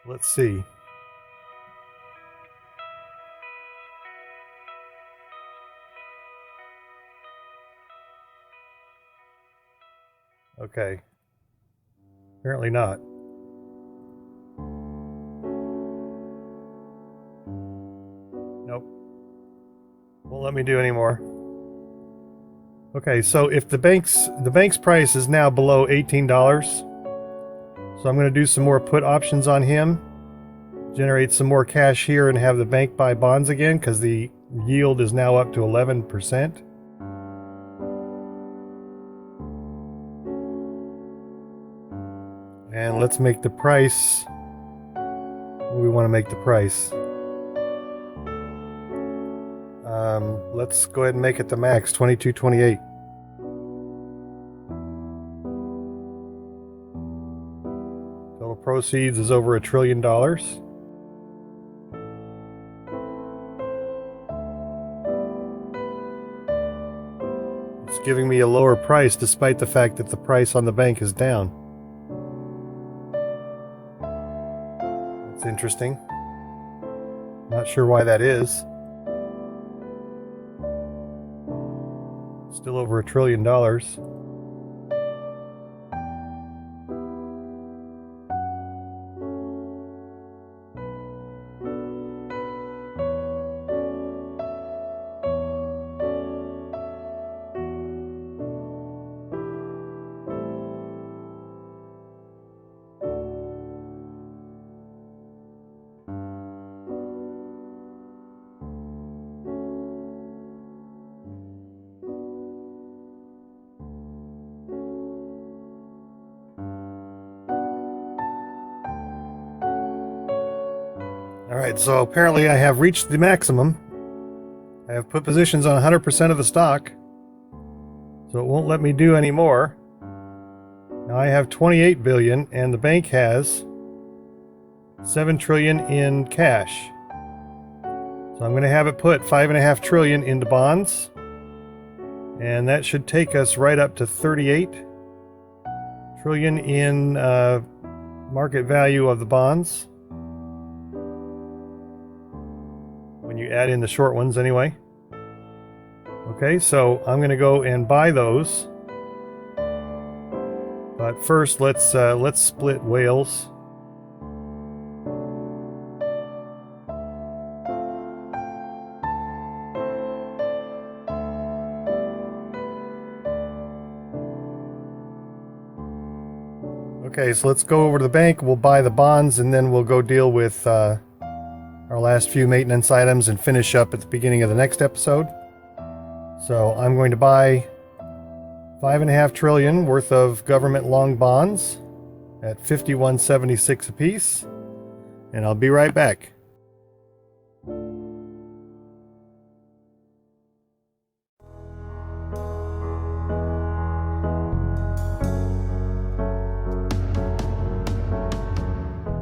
Let's see. Okay. Apparently not. Nope. Won't let me do any more. Okay, so if the bank's price is now below $18, so I'm going to do some more put options on him, generate some more cash here, and have the bank buy bonds again because the yield is now up to 11%. And let's make the price what we want to make the price. Let's go ahead and make it the max, $22.28. Total proceeds is over $1 trillion. It's giving me a lower price despite the fact that the price on the bank is down. It's interesting. Not sure why that is. Still over $1 trillion. Alright, so apparently I have reached the maximum. I have put positions on 100% of the stock, so it won't let me do any more. Now I have 28 billion and the bank has 7 trillion in cash. So I'm going to have it put 5.5 trillion into bonds, and that should take us right up to 38 trillion in market value of the bonds. When you add in the short ones anyway. Okay, so I'm going to go and buy those. But first, let's split whales. Okay, so let's go over to the bank. We'll buy the bonds, and then we'll go deal with our last few maintenance items and finish up at the beginning of the next episode. So I'm going to buy 5.5 trillion worth of government long bonds at 51.76 apiece, and I'll be right back.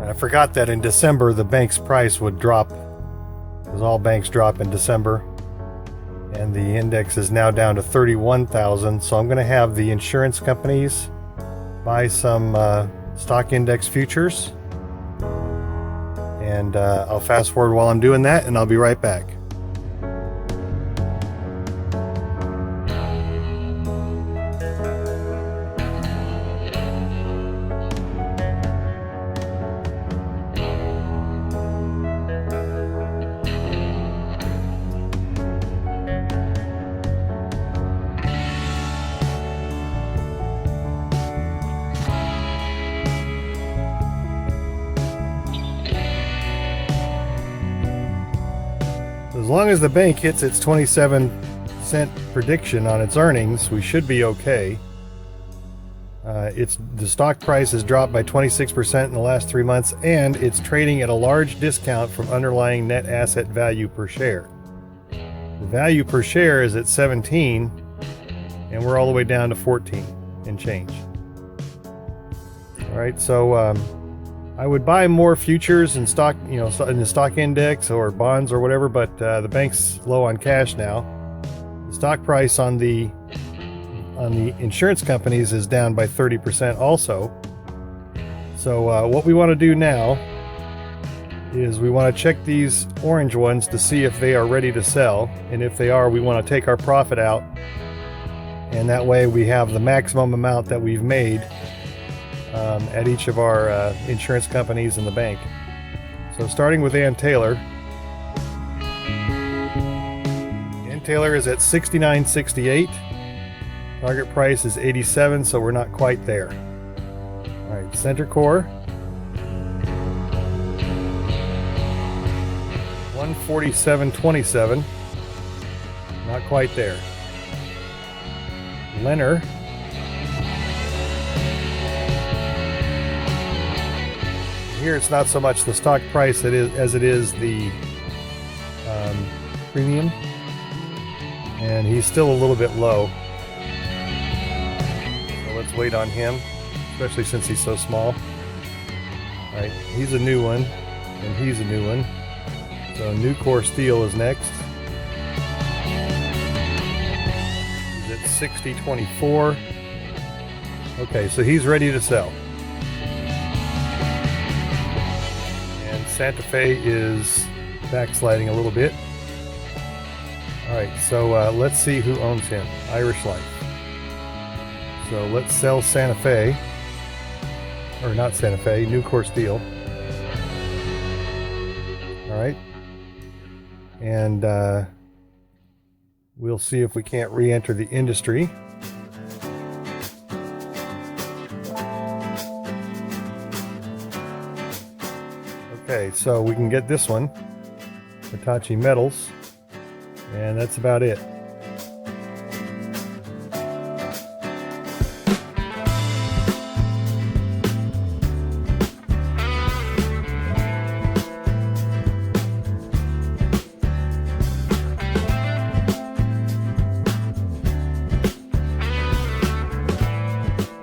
I forgot that in December the bank's price would drop, because all banks drop in December, and the index is now down to 31,000. So I'm going to have the insurance companies buy some stock index futures, and I'll fast forward while I'm doing that, and I'll be right back. As long as the bank hits its 27-cent prediction on its earnings, we should be okay. The stock price has dropped by 26% in the last 3 months, and it's trading at a large discount from underlying net asset value per share. The value per share is at 17, and we're all the way down to 14 and change. All right, so I would buy more futures and stock, in the stock index or bonds or whatever, but the bank's low on cash now. The stock price on the insurance companies is down by 30% also. So what we want to do now is we want to check these orange ones to see if they are ready to sell, and if they are, we want to take our profit out, and that way we have the maximum amount that we've made at each of our insurance companies and the bank. So starting with Ann Taylor. Ann Taylor is at $69.68. Target price is $87, so we're not quite there. All right, Center Core. $147.27. Not quite there. Lenner. Here it's not so much the stock price as it is the premium, and he's still a little bit low. So let's wait on him, especially since he's so small. All right, he's a new one, and he's a new one. So New Core Steel is next. He's at $60.24. Okay, so he's ready to sell. And Santa Fe is backsliding a little bit. All right, so let's see who owns him. Irish Life. So let's sell Santa Fe, or not Santa Fe, New Core Steel. All right, and we'll see if we can't re-enter the industry. Okay, so we can get this one, Hitachi Metals, and that's about it.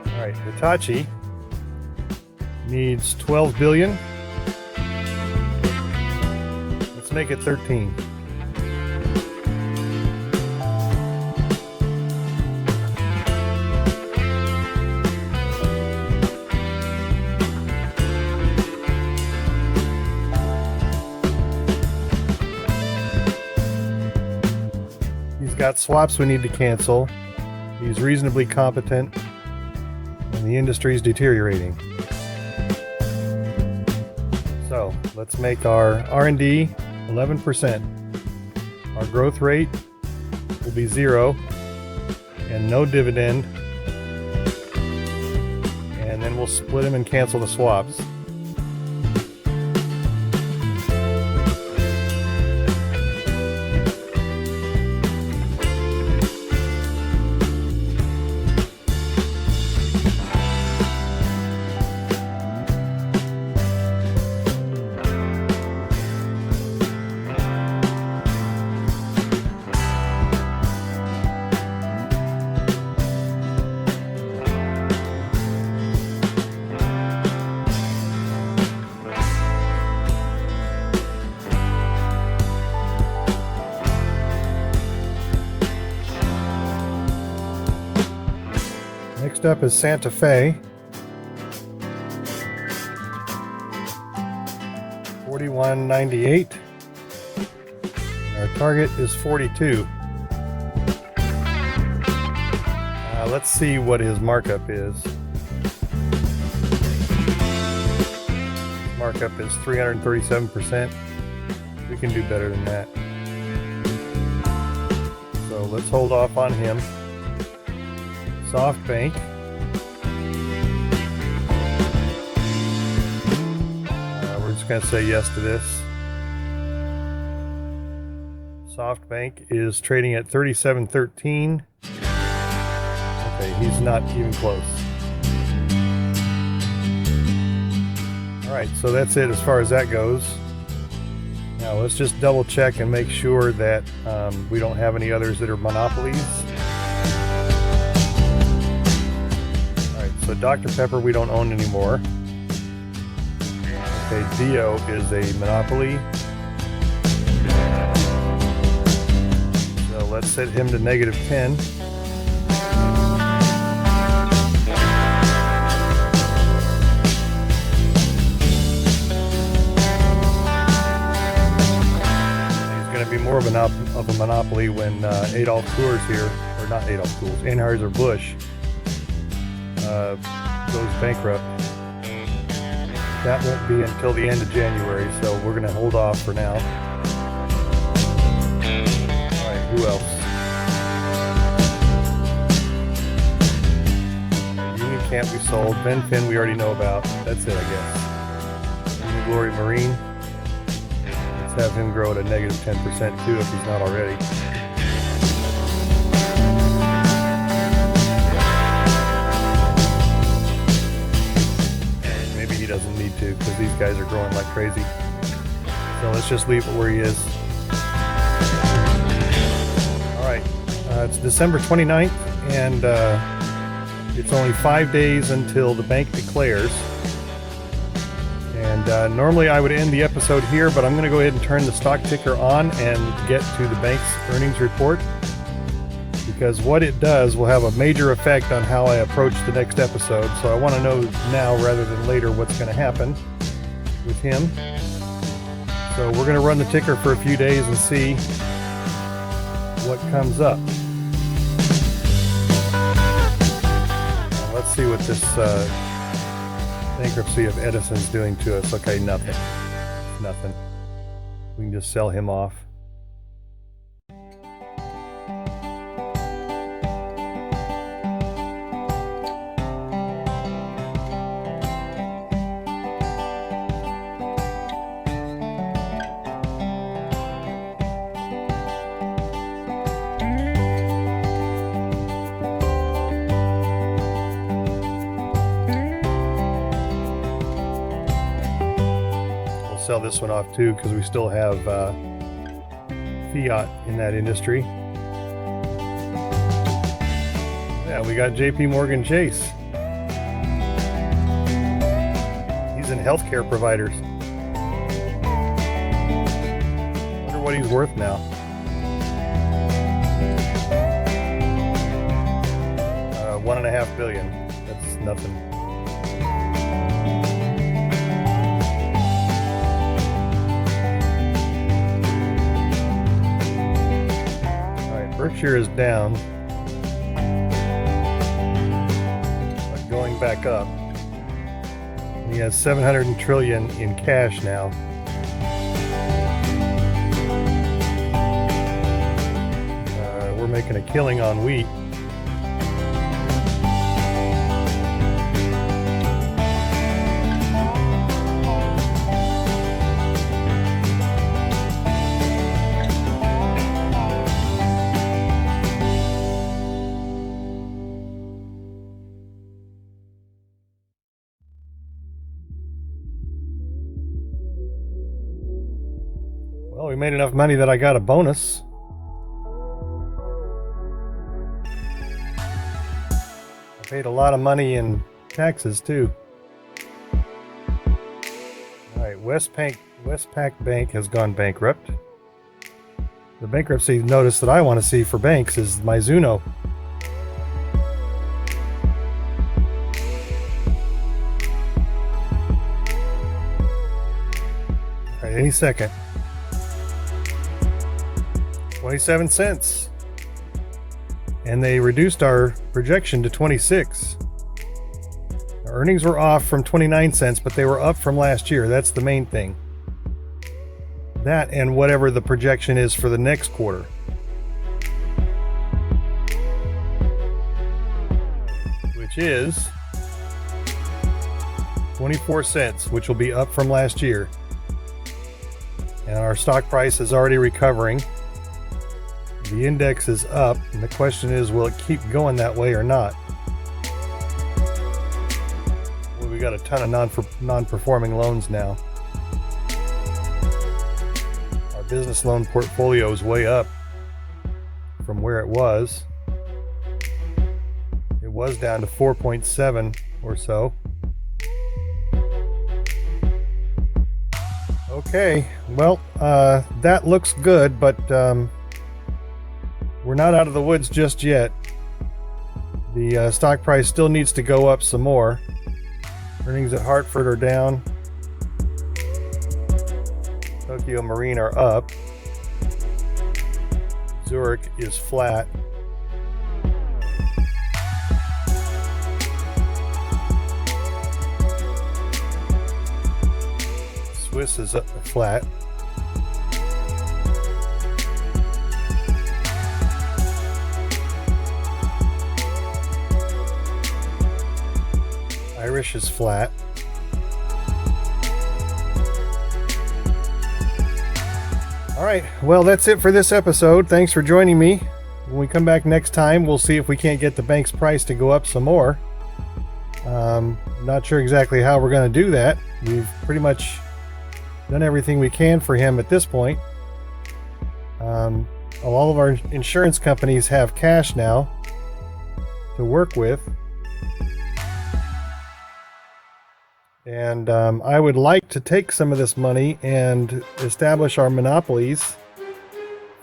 All right, Hitachi needs 12 billion. Let's make it 13. He's got swaps we need to cancel. He's reasonably competent, and the industry is deteriorating. So let's make our R&D 11%. Our growth rate will be 0 and no dividend. And then we'll split them and cancel the swaps. Next up is Santa Fe. 41.98. Our target is 42. Let's see what his markup is. Markup is 337%. We can do better than that. So let's hold off on him. SoftBank. We're just going to say yes to this. SoftBank is trading at 37.13. Okay, he's not even close. All right, so that's it as far as that goes. Now let's just double check and make sure that we don't have any others that are monopolies. So Dr. Pepper we don't own anymore. Okay, Dio is a monopoly. So let's set him to -10. He's going to be more of a monopoly when Adolf Coors here, or not Adolf Coors, Anheuser-Busch goes bankrupt. that won't be until the end of January, so we're going to hold off for now. All right, who else? Union can't be sold. Venfin we already know about. That's it, I guess. Union Glory Marine. Let's have him grow at a negative 10% too if he's not already. He doesn't need to because these guys are growing like crazy. So let's just leave it where he is. Alright, it's December 29th and it's only 5 days until the bank declares. And normally I would end the episode here, but I'm going to go ahead and turn the stock ticker on and get to the bank's earnings report, because what it does will have a major effect on how I approach the next episode. So I want to know now rather than later what's going to happen with him. So we're going to run the ticker for a few days and see what comes up. Now let's see what this bankruptcy of Edison's doing to us. Okay, nothing. Nothing. We can just sell him off. Sell this one off too because we still have fiat in that industry. Yeah, we got JP Morgan Chase. He's in healthcare providers. Wonder what he's worth now. $1.5 billion. That's nothing. Berkshire is down, but going back up. He has $700 trillion in cash now. We're making a killing on wheat. Well, we made enough money that I got a bonus. I paid a lot of money in taxes too. Alright, Westpac Bank has gone bankrupt. The bankruptcy notice that I want to see for banks is Mizuno. Alright, any second. 27 cents. And they reduced our projection to 26. Our earnings were off from 29 cents, but they were up from last year. That's the main thing. That and whatever the projection is for the next quarter. Which is 24 cents, which will be up from last year. And our stock price is already recovering. The index is up, and the question is, will it keep going that way or not? Well, we got a ton of non-performing loans now. Our business loan portfolio is way up from where it was. It was down to 4.7 or so. Okay, well, that looks good, but we're not out of the woods just yet. The stock price still needs to go up some more. Earnings at Hartford are down. Tokyo Marine are up. Zurich is flat. Swiss is flat. Irish is flat. All right, well, that's it for this episode. Thanks for joining me. When we come back next time, we'll see if we can't get the bank's price to go up some more. Not sure exactly how we're going to do that. We've pretty much done everything we can for him at this point. All of our insurance companies have cash now to work with. And I would like to take some of this money and establish our monopolies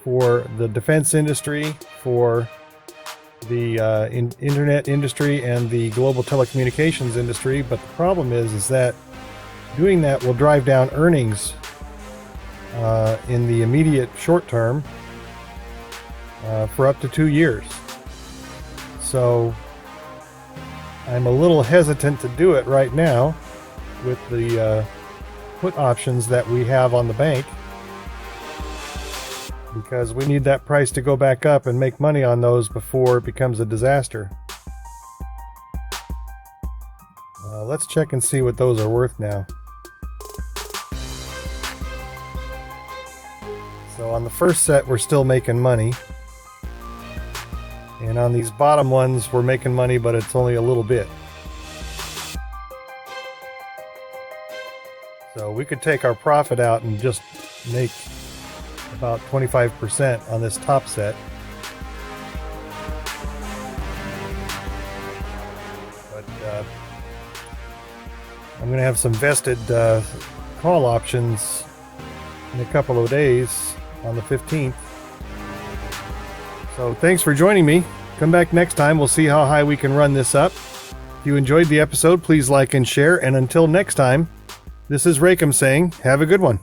for the defense industry, for the internet industry, and the global telecommunications industry. But the problem is that doing that will drive down earnings in the immediate short term for up to 2 years. So I'm a little hesitant to do it right now with the put options that we have on the bank, because we need that price to go back up and make money on those before it becomes a disaster. Let's check and see what those are worth now. So on the first set, we're still making money. And on these bottom ones, we're making money, but it's only a little bit. So we could take our profit out and just make about 25% on this top set. But I'm going to have some vested call options in a couple of days on the 15th. So thanks for joining me. Come back next time. We'll see how high we can run this up. If you enjoyed the episode, please like and share. And until next time, this is RakeM saying, have a good one.